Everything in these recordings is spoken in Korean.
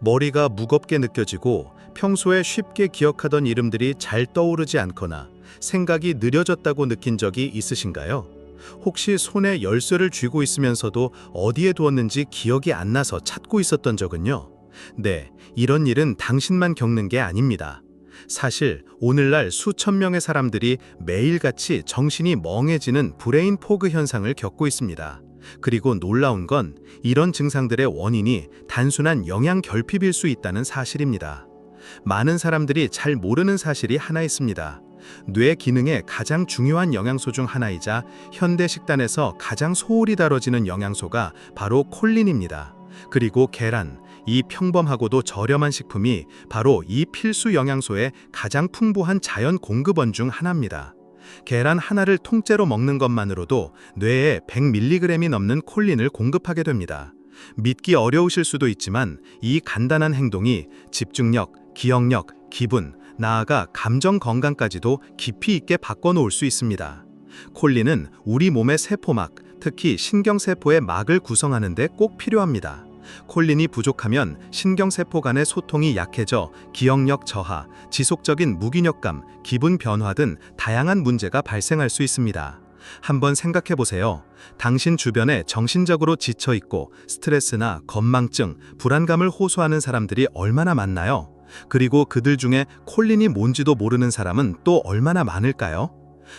머리가 무겁게 느껴지고 평소에 쉽게 기억하던 이름들이 잘 떠오르지 않거나 생각이 느려졌다고 느낀 적이 있으신가요? 혹시 손에 열쇠를 쥐고 있으면서도 어디에 두었는지 기억이 안 나서 찾고 있었던 적은요? 네, 이런 일은 당신만 겪는 게 아닙니다. 사실 오늘날 수천 명의 사람들이 매일같이 정신이 멍해지는 브레인 포그 현상을 겪고 있습니다. 그리고 놀라운 건 이런 증상들의 원인이 단순한 영양 결핍일 수 있다는 사실입니다. 많은 사람들이 잘 모르는 사실이 하나 있습니다. 뇌 기능의 가장 중요한 영양소 중 하나이자 현대 식단에서 가장 소홀히 다뤄지는 영양소가 바로 콜린입니다. 그리고 계란, 이 평범하고도 저렴한 식품이 바로 이 필수 영양소의 가장 풍부한 자연 공급원 중 하나입니다. 계란 하나를 통째로 먹는 것만으로도 뇌에 100mg이 넘는 콜린을 공급하게 됩니다. 믿기 어려우실 수도 있지만 이 간단한 행동이 집중력, 기억력, 기분, 나아가 감정 건강까지도 깊이 있게 바꿔놓을 수 있습니다. 콜린은 우리 몸의 세포막, 특히 신경세포의 막을 구성하는 데 꼭 필요합니다. 콜린이 부족하면 신경세포 간의 소통이 약해져 기억력 저하, 지속적인 무기력감, 기분 변화 등 다양한 문제가 발생할 수 있습니다. 한번 생각해 보세요. 당신 주변에 정신적으로 지쳐 있고 스트레스나 건망증, 불안감을 호소하는 사람들이 얼마나 많나요? 그리고 그들 중에 콜린이 뭔지도 모르는 사람은 또 얼마나 많을까요?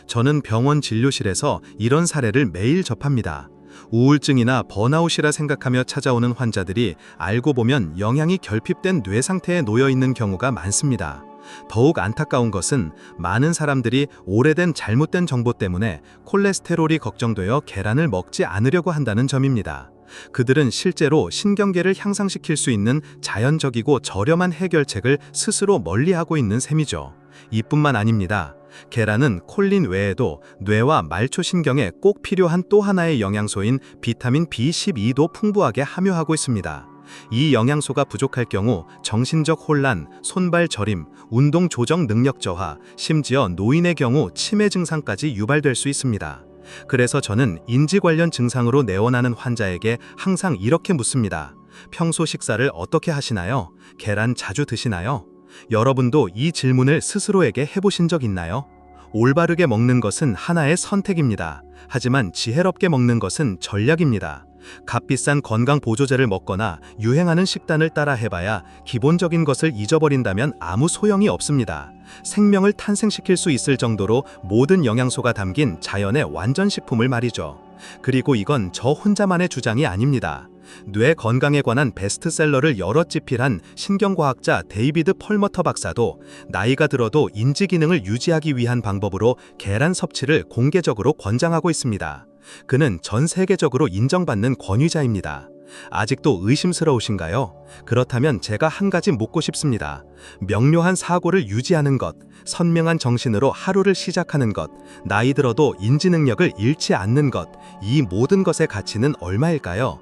저는 병원 진료실에서 이런 사례를 매일 접합니다. 우울증이나 번아웃이라 생각하며 찾아오는 환자들이 알고 보면 영양이 결핍된 뇌 상태에 놓여 있는 경우가 많습니다. 더욱 안타까운 것은 많은 사람들이 오래된 잘못된 정보 때문에 콜레스테롤이 걱정되어 계란을 먹지 않으려고 한다는 점입니다. 그들은 실제로 신경계를 향상시킬 수 있는 자연적이고 저렴한 해결책을 스스로 멀리하고 있는 셈이죠. 이뿐만 아닙니다. 계란은 콜린 외에도 뇌와 말초신경에 꼭 필요한 또 하나의 영양소인 비타민 B12도 풍부하게 함유하고 있습니다. 이 영양소가 부족할 경우 정신적 혼란, 손발 저림, 운동 조정 능력 저하, 심지어 노인의 경우 치매 증상까지 유발될 수 있습니다. 그래서 저는 인지 관련 증상으로 내원하는 환자에게 항상 이렇게 묻습니다. 평소 식사를 어떻게 하시나요? 계란 자주 드시나요? 여러분도 이 질문을 스스로에게 해보신 적 있나요? 올바르게 먹는 것은 하나의 선택입니다. 하지만 지혜롭게 먹는 것은 전략입니다. 값비싼 건강 보조제를 먹거나 유행하는 식단을 따라 해봐야 기본적인 것을 잊어버린다면 아무 소용이 없습니다. 생명을 탄생시킬 수 있을 정도로 모든 영양소가 담긴 자연의 완전식품을 말이죠. 그리고 이건 저 혼자만의 주장이 아닙니다. 뇌 건강에 관한 베스트셀러를 여러 집필한 신경과학자 데이비드 펄머터 박사도 나이가 들어도 인지 기능을 유지하기 위한 방법으로 계란 섭취를 공개적으로 권장하고 있습니다. 그는 전 세계적으로 인정받는 권위자입니다. 아직도 의심스러우신가요? 그렇다면 제가 한 가지 묻고 싶습니다. 명료한 사고를 유지하는 것, 선명한 정신으로 하루를 시작하는 것, 나이 들어도 인지 능력을 잃지 않는 것, 이 모든 것의 가치는 얼마일까요?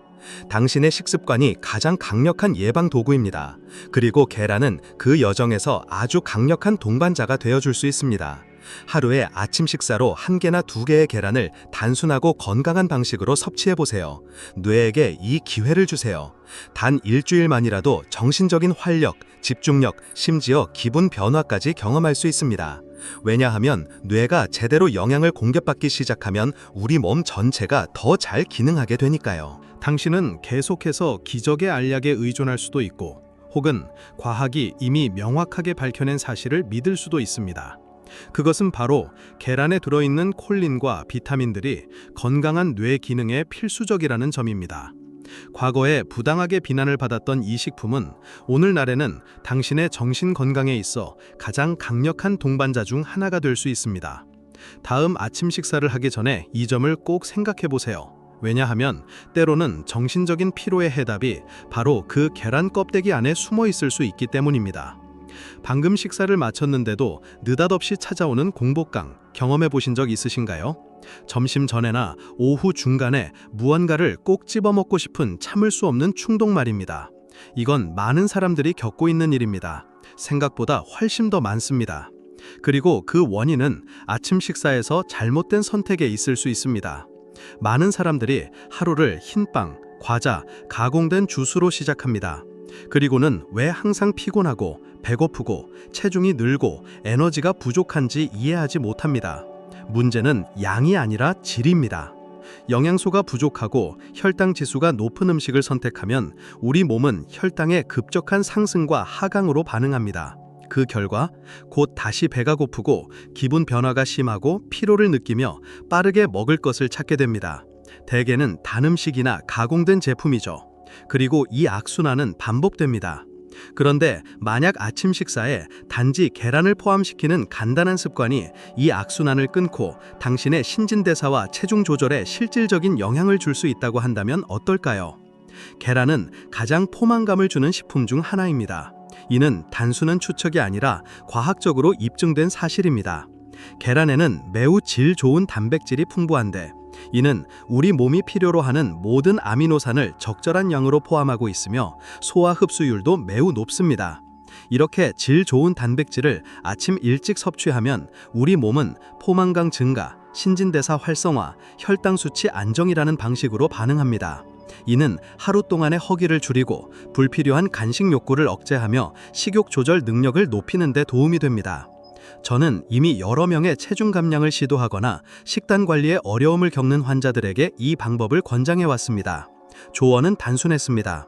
당신의 식습관이 가장 강력한 예방 도구입니다. 그리고 계란은 그 여정에서 아주 강력한 동반자가 되어줄 수 있습니다. 하루에 아침 식사로 1개나 2개의 계란을 단순하고 건강한 방식으로 섭취해보세요. 뇌에게 이 기회를 주세요. 단 일주일만이라도 정신적인 활력, 집중력, 심지어 기분 변화까지 경험할 수 있습니다. 왜냐하면 뇌가 제대로 영양을 공급받기 시작하면 우리 몸 전체가 더 잘 기능하게 되니까요. 당신은 계속해서 기적의 알약에 의존할 수도 있고 혹은 과학이 이미 명확하게 밝혀낸 사실을 믿을 수도 있습니다. 그것은 바로 계란에 들어있는 콜린과 비타민들이 건강한 뇌 기능에 필수적이라는 점입니다. 과거에 부당하게 비난을 받았던 이 식품은 오늘날에는 당신의 정신 건강에 있어 가장 강력한 동반자 중 하나가 될 수 있습니다. 다음 아침 식사를 하기 전에 이 점을 꼭 생각해 보세요. 왜냐하면 때로는 정신적인 피로의 해답이 바로 그 계란 껍데기 안에 숨어 있을 수 있기 때문입니다. 방금 식사를 마쳤는데도 느닷없이 찾아오는 공복감 경험해 보신 적 있으신가요? 점심 전에나 오후 중간에 무언가를 꼭 집어먹고 싶은 참을 수 없는 충동 말입니다. 이건 많은 사람들이 겪고 있는 일입니다. 생각보다 훨씬 더 많습니다. 그리고 그 원인은 아침 식사에서 잘못된 선택에 있을 수 있습니다. 많은 사람들이 하루를 흰빵, 과자, 가공된 주스로 시작합니다. 그리고는 왜 항상 피곤하고 배고프고 체중이 늘고 에너지가 부족한지 이해하지 못합니다. 문제는 양이 아니라 질입니다. 영양소가 부족하고 혈당 지수가 높은 음식을 선택하면 우리 몸은 혈당의 급격한 상승과 하강으로 반응합니다. 그 결과 곧 다시 배가 고프고 기분 변화가 심하고 피로를 느끼며 빠르게 먹을 것을 찾게 됩니다. 대개는 단 음식이나 가공된 제품이죠. 그리고 이 악순환은 반복됩니다. 그런데 만약 아침 식사에 단지 계란을 포함시키는 간단한 습관이 이 악순환을 끊고 당신의 신진대사와 체중 조절에 실질적인 영향을 줄 수 있다고 한다면 어떨까요? 계란은 가장 포만감을 주는 식품 중 하나입니다. 이는 단순한 추측이 아니라 과학적으로 입증된 사실입니다. 계란에는 매우 질 좋은 단백질이 풍부한데 이는 우리 몸이 필요로 하는 모든 아미노산을 적절한 양으로 포함하고 있으며 소화 흡수율도 매우 높습니다. 이렇게 질 좋은 단백질을 아침 일찍 섭취하면 우리 몸은 포만감 증가, 신진대사 활성화, 혈당 수치 안정이라는 방식으로 반응합니다. 이는 하루 동안의 허기를 줄이고 불필요한 간식 욕구를 억제하며 식욕 조절 능력을 높이는 데 도움이 됩니다. 저는 이미 여러 명의 체중 감량을 시도하거나 식단 관리에 어려움을 겪는 환자들에게 이 방법을 권장해 왔습니다. 조언은 단순했습니다.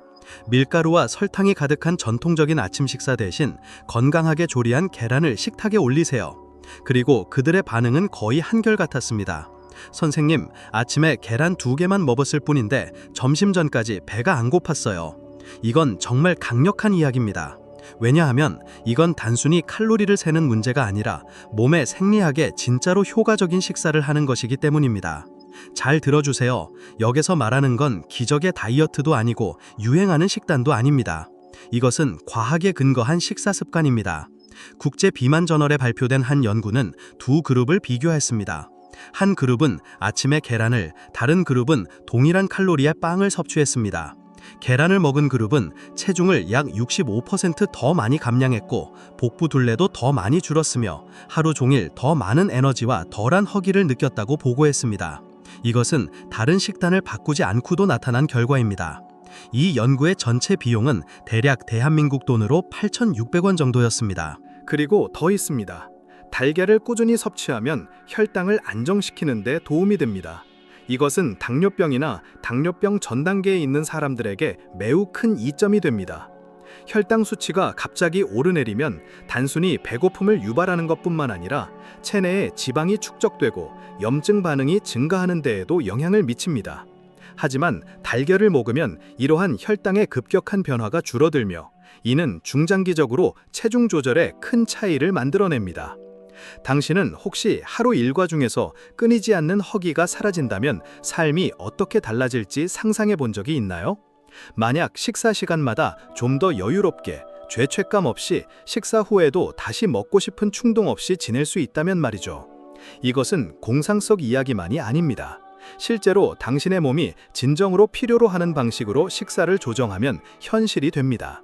밀가루와 설탕이 가득한 전통적인 아침 식사 대신 건강하게 조리한 계란을 식탁에 올리세요. 그리고 그들의 반응은 거의 한결같았습니다. 선생님, 아침에 계란 2개만 먹었을 뿐인데 점심 전까지 배가 안 고팠어요. 이건 정말 강력한 이야기입니다. 왜냐하면 이건 단순히 칼로리를 세는 문제가 아니라 몸에 생리학에 진짜로 효과적인 식사를 하는 것이기 때문입니다. 잘 들어주세요. 여기서 말하는 건 기적의 다이어트도 아니고 유행하는 식단도 아닙니다. 이것은 과학에 근거한 식사 습관입니다. 국제 비만 저널에 발표된 한 연구는 두 그룹을 비교했습니다. 한 그룹은 아침에 계란을, 다른 그룹은 동일한 칼로리의 빵을 섭취했습니다. 계란을 먹은 그룹은 체중을 약 65% 더 많이 감량했고 복부 둘레도 더 많이 줄었으며 하루 종일 더 많은 에너지와 덜한 허기를 느꼈다고 보고했습니다. 이것은 다른 식단을 바꾸지 않고도 나타난 결과입니다. 이 연구의 전체 비용은 대략 대한민국 돈으로 8,600원 정도였습니다. 그리고 더 있습니다. 달걀을 꾸준히 섭취하면 혈당을 안정시키는 데 도움이 됩니다. 이것은 당뇨병이나 당뇨병 전 단계에 있는 사람들에게 매우 큰 이점이 됩니다. 혈당 수치가 갑자기 오르내리면 단순히 배고픔을 유발하는 것뿐만 아니라 체내에 지방이 축적되고 염증 반응이 증가하는 데에도 영향을 미칩니다. 하지만 달걀을 먹으면 이러한 혈당의 급격한 변화가 줄어들며 이는 중장기적으로 체중 조절에 큰 차이를 만들어냅니다. 당신은 혹시 하루 일과 중에서 끊이지 않는 허기가 사라진다면 삶이 어떻게 달라질지 상상해 본 적이 있나요? 만약 식사 시간마다 좀 더 여유롭게, 죄책감 없이 식사 후에도 다시 먹고 싶은 충동 없이 지낼 수 있다면 말이죠. 이것은 공상적 이야기만이 아닙니다. 실제로 당신의 몸이 진정으로 필요로 하는 방식으로 식사를 조정하면 현실이 됩니다.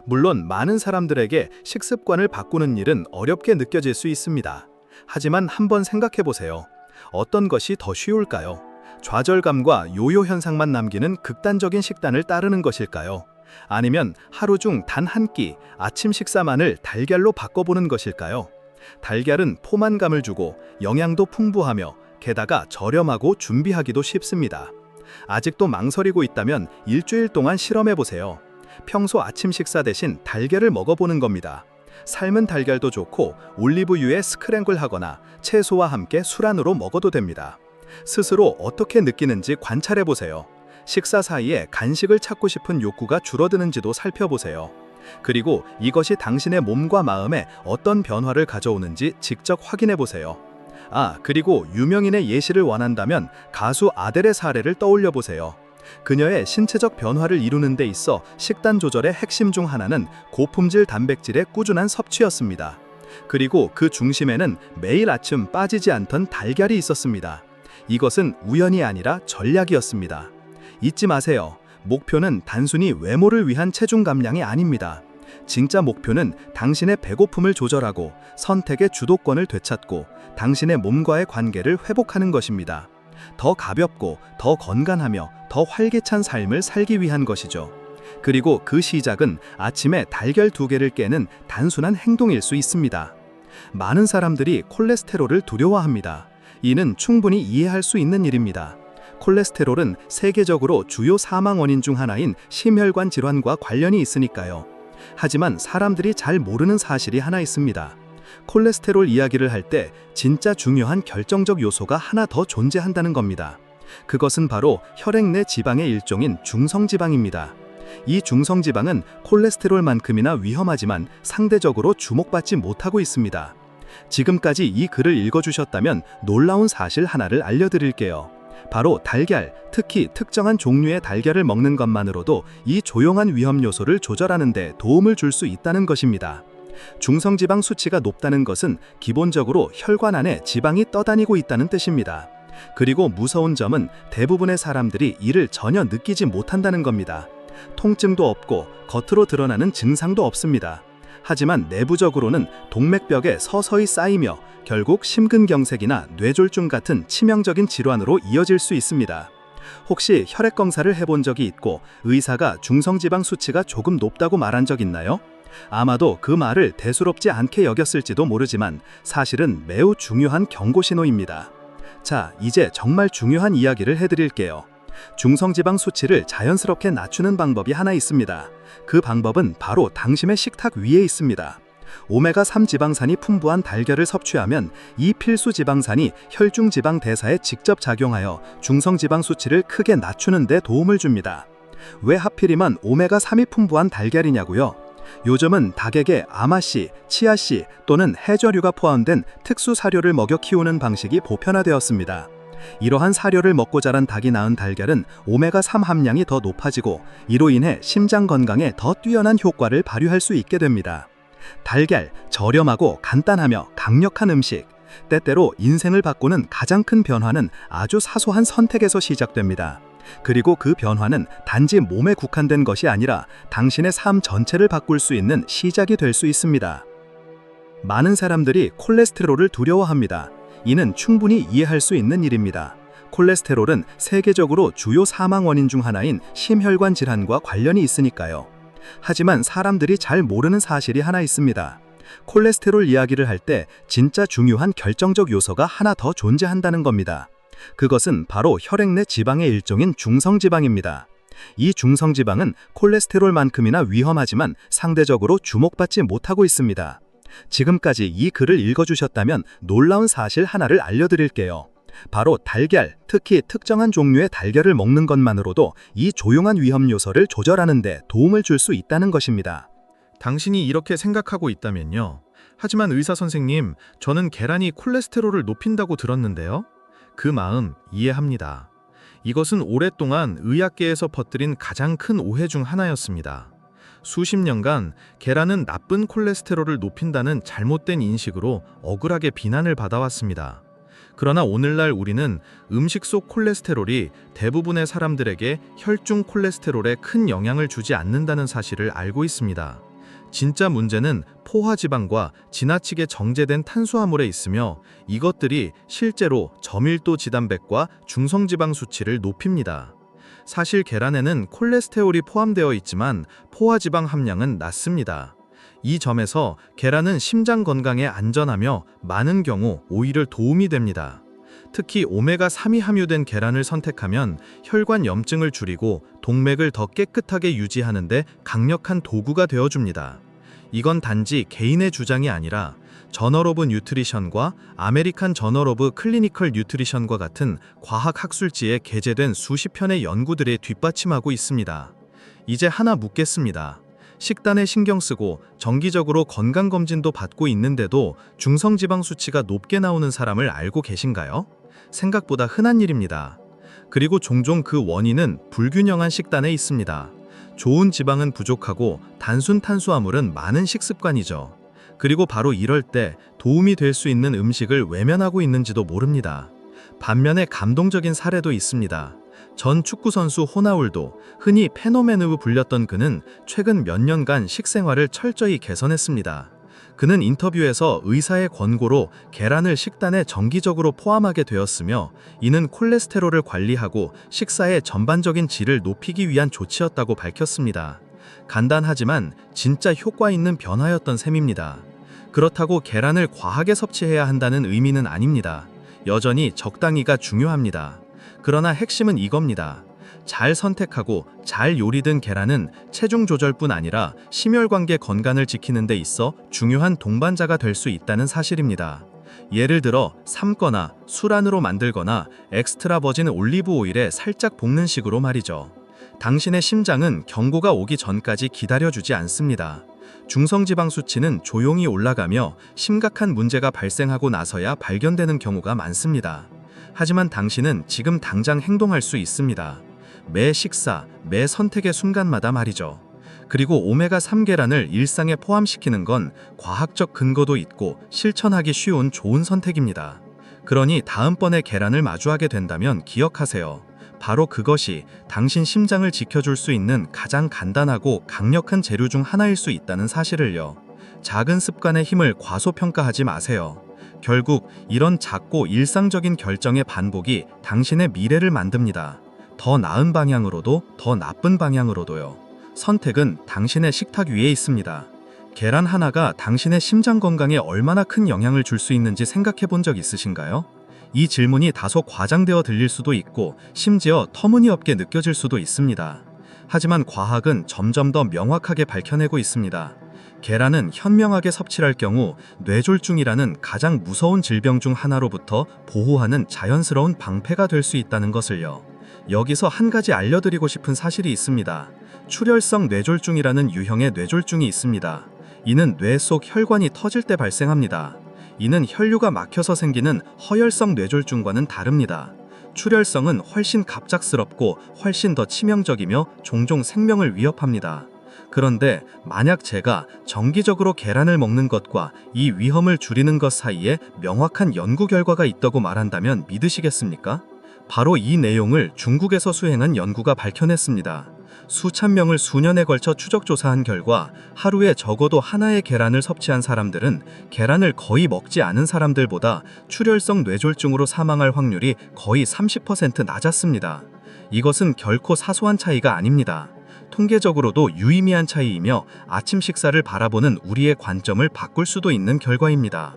물론 많은 사람들에게 식습관을 바꾸는 일은 어렵게 느껴질 수 있습니다. 하지만 한번 생각해 보세요. 어떤 것이 더 쉬울까요? 좌절감과 요요 현상만 남기는 극단적인 식단을 따르는 것일까요? 아니면 하루 중 단 한 끼 아침 식사만을 달걀로 바꿔보는 것일까요? 달걀은 포만감을 주고 영양도 풍부하며 게다가 저렴하고 준비하기도 쉽습니다. 아직도 망설이고 있다면 일주일 동안 실험해 보세요. 평소 아침 식사 대신 달걀을 먹어보는 겁니다. 삶은 달걀도 좋고 올리브유에 스크램블 하거나 채소와 함께 술안으로 먹어도 됩니다. 스스로 어떻게 느끼는지 관찰해 보세요. 식사 사이에 간식을 찾고 싶은 욕구가 줄어드는지도 살펴보세요. 그리고 이것이 당신의 몸과 마음에 어떤 변화를 가져오는지 직접 확인해 보세요. 그리고 유명인의 예시를 원한다면 가수 아델의 사례를 떠올려 보세요. 그녀의 신체적 변화를 이루는 데 있어 식단 조절의 핵심 중 하나는 고품질 단백질의 꾸준한 섭취였습니다. 그리고 그 중심에는 매일 아침 빠지지 않던 달걀이 있었습니다. 이것은 우연이 아니라 전략이었습니다. 잊지 마세요. 목표는 단순히 외모를 위한 체중 감량이 아닙니다. 진짜 목표는 당신의 배고픔을 조절하고 선택의 주도권을 되찾고 당신의 몸과의 관계를 회복하는 것입니다. 더 가볍고 더 건강하며 더 활기찬 삶을 살기 위한 것이죠. 그리고 그 시작은 아침에 달걀 2개를 깨는 단순한 행동일 수 있습니다. 많은 사람들이 콜레스테롤을 두려워합니다. 이는 충분히 이해할 수 있는 일입니다. 콜레스테롤은 세계적으로 주요 사망 원인 중 하나인 심혈관 질환과 관련이 있으니까요. 하지만 사람들이 잘 모르는 사실이 하나 있습니다. 콜레스테롤 이야기를 할 때 진짜 중요한 결정적 요소가 하나 더 존재한다는 겁니다. 그것은 바로 혈액 내 지방의 일종인 중성지방입니다. 이 중성지방은 콜레스테롤만큼이나 위험하지만 상대적으로 주목받지 못하고 있습니다. 지금까지 이 글을 읽어주셨다면 놀라운 사실 하나를 알려드릴게요. 바로 달걀, 특히 특정한 종류의 달걀을 먹는 것만으로도 이 조용한 위험 요소를 조절하는 데 도움을 줄 수 있다는 것입니다. 중성지방 수치가 높다는 것은 기본적으로 혈관 안에 지방이 떠다니고 있다는 뜻입니다. 그리고 무서운 점은 대부분의 사람들이 이를 전혀 느끼지 못한다는 겁니다. 통증도 없고 겉으로 드러나는 증상도 없습니다. 하지만 내부적으로는 동맥벽에 서서히 쌓이며 결국 심근경색이나 뇌졸중 같은 치명적인 질환으로 이어질 수 있습니다. 혹시 혈액 검사를 해본 적이 있고 의사가 중성지방 수치가 조금 높다고 말한 적 있나요? 아마도 그 말을 대수롭지 않게 여겼을지도 모르지만 사실은 매우 중요한 경고 신호입니다. 자, 이제 정말 중요한 이야기를 해드릴게요. 중성지방 수치를 자연스럽게 낮추는 방법이 하나 있습니다. 그 방법은 바로 당신의 식탁 위에 있습니다. 오메가3 지방산이 풍부한 달걀을 섭취하면 이 필수 지방산이 혈중 지방 대사에 직접 작용하여 중성지방 수치를 크게 낮추는 데 도움을 줍니다. 왜 하필이면 오메가3이 풍부한 달걀이냐고요? 요즘은 닭에게 아마씨, 치아씨 또는 해저류가 포함된 특수 사료를 먹여 키우는 방식이 보편화되었습니다. 이러한 사료를 먹고 자란 닭이 낳은 달걀은 오메가3 함량이 더 높아지고 이로 인해 심장 건강에 더 뛰어난 효과를 발휘할 수 있게 됩니다. 달걀, 저렴하고 간단하며 강력한 음식. 때때로 인생을 바꾸는 가장 큰 변화는 아주 사소한 선택에서 시작됩니다. 그리고 그 변화는 단지 몸에 국한된 것이 아니라 당신의 삶 전체를 바꿀 수 있는 시작이 될 수 있습니다. 많은 사람들이 콜레스테롤을 두려워합니다. 이는 충분히 이해할 수 있는 일입니다. 콜레스테롤은 세계적으로 주요 사망 원인 중 하나인 심혈관 질환과 관련이 있으니까요. 하지만 사람들이 잘 모르는 사실이 하나 있습니다. 콜레스테롤 이야기를 할 때 진짜 중요한 결정적 요소가 하나 더 존재한다는 겁니다. 그것은 바로 혈액 내 지방의 일종인 중성지방입니다. 이 중성지방은 콜레스테롤만큼이나 위험하지만 상대적으로 주목받지 못하고 있습니다. 지금까지 이 글을 읽어주셨다면 놀라운 사실 하나를 알려드릴게요. 바로 달걀, 특히 특정한 종류의 달걀을 먹는 것만으로도 이 조용한 위험 요소를 조절하는 데 도움을 줄 수 있다는 것입니다. 당신이 이렇게 생각하고 있다면요. 하지만 의사 선생님, 저는 계란이 콜레스테롤을 높인다고 들었는데요. 그 마음 이해합니다. 이것은 오랫동안 의학계에서 퍼뜨린 가장 큰 오해 중 하나였습니다. 수십 년간 계란은 나쁜 콜레스테롤을 높인다는 잘못된 인식으로 억울하게 비난을 받아왔습니다. 그러나 오늘날 우리는 음식 속 콜레스테롤이 대부분의 사람들에게 혈중 콜레스테롤에 큰 영향을 주지 않는다는 사실을 알고 있습니다. 진짜 문제는 포화지방과 지나치게 정제된 탄수화물에 있으며 이것들이 실제로 저밀도 지단백과 중성지방 수치를 높입니다. 사실 계란에는 콜레스테롤이 포함되어 있지만 포화지방 함량은 낮습니다. 이 점에서 계란은 심장 건강에 안전하며 많은 경우 오히려 도움이 됩니다. 특히 오메가3이 함유된 계란을 선택하면 혈관 염증을 줄이고 동맥을 더 깨끗하게 유지하는 데 강력한 도구가 되어줍니다. 이건 단지 개인의 주장이 아니라 저널 오브 뉴트리션과 아메리칸 저널 오브 클리니컬 뉴트리션과 같은 과학 학술지에 게재된 수십 편의 연구들에 뒷받침하고 있습니다. 이제 하나 묻겠습니다. 식단에 신경 쓰고 정기적으로 건강검진도 받고 있는데도 중성지방 수치가 높게 나오는 사람을 알고 계신가요? 생각보다 흔한 일입니다. 그리고 종종 그 원인은 불균형한 식단에 있습니다. 좋은 지방은 부족하고 단순 탄수화물은 많은 식습관이죠. 그리고 바로 이럴 때 도움이 될 수 있는 음식을 외면하고 있는지도 모릅니다. 반면에 감동적인 사례도 있습니다. 전 축구선수 호나울두, 흔히 페노멘으로 불렸던 그는 최근 몇 년간 식생활을 철저히 개선했습니다. 그는 인터뷰에서 의사의 권고로 계란을 식단에 정기적으로 포함하게 되었으며 이는 콜레스테롤을 관리하고 식사의 전반적인 질을 높이기 위한 조치였다고 밝혔습니다. 간단하지만 진짜 효과 있는 변화였던 셈입니다. 그렇다고 계란을 과하게 섭취해야 한다는 의미는 아닙니다. 여전히 적당히가 중요합니다. 그러나 핵심은 이겁니다. 잘 선택하고 잘 요리된 계란은 체중 조절뿐 아니라 심혈관계 건강을 지키는 데 있어 중요한 동반자가 될 수 있다는 사실입니다. 예를 들어 삶거나 술안으로 만들거나 엑스트라 버진 올리브 오일에 살짝 볶는 식으로 말이죠. 당신의 심장은 경고가 오기 전까지 기다려주지 않습니다. 중성지방 수치는 조용히 올라가며 심각한 문제가 발생하고 나서야 발견되는 경우가 많습니다. 하지만 당신은 지금 당장 행동할 수 있습니다. 매 식사, 매 선택의 순간마다 말이죠. 그리고 오메가3 계란을 일상에 포함시키는 건 과학적 근거도 있고 실천하기 쉬운 좋은 선택입니다. 그러니 다음번에 계란을 마주하게 된다면 기억하세요. 바로 그것이 당신 심장을 지켜줄 수 있는 가장 간단하고 강력한 재료 중 하나일 수 있다는 사실을요. 작은 습관의 힘을 과소평가하지 마세요. 결국 이런 작고 일상적인 결정의 반복이 당신의 미래를 만듭니다. 더 나은 방향으로도 더 나쁜 방향으로도요. 선택은 당신의 식탁 위에 있습니다. 계란 하나가 당신의 심장 건강에 얼마나 큰 영향을 줄 수 있는지 생각해 본 적 있으신가요? 이 질문이 다소 과장되어 들릴 수도 있고 심지어 터무니없게 느껴질 수도 있습니다. 하지만 과학은 점점 더 명확하게 밝혀내고 있습니다. 계란은 현명하게 섭취할 경우 뇌졸중이라는 가장 무서운 질병 중 하나로부터 보호하는 자연스러운 방패가 될 수 있다는 것을요. 여기서 한 가지 알려드리고 싶은 사실이 있습니다. 출혈성 뇌졸중이라는 유형의 뇌졸중이 있습니다. 이는 뇌 속 혈관이 터질 때 발생합니다. 이는 혈류가 막혀서 생기는 허혈성 뇌졸중과는 다릅니다. 출혈성은 훨씬 갑작스럽고 훨씬 더 치명적이며 종종 생명을 위협합니다. 그런데 만약 제가 정기적으로 계란을 먹는 것과 이 위험을 줄이는 것 사이에 명확한 연구 결과가 있다고 말한다면 믿으시겠습니까? 바로 이 내용을 중국에서 수행한 연구가 밝혀냈습니다. 수천 명을 수년에 걸쳐 추적 조사한 결과 하루에 적어도 하나의 계란을 섭취한 사람들은 계란을 거의 먹지 않은 사람들보다 출혈성 뇌졸중으로 사망할 확률이 거의 30% 낮았습니다. 이것은 결코 사소한 차이가 아닙니다. 통계적으로도 유의미한 차이이며 아침 식사를 바라보는 우리의 관점을 바꿀 수도 있는 결과입니다.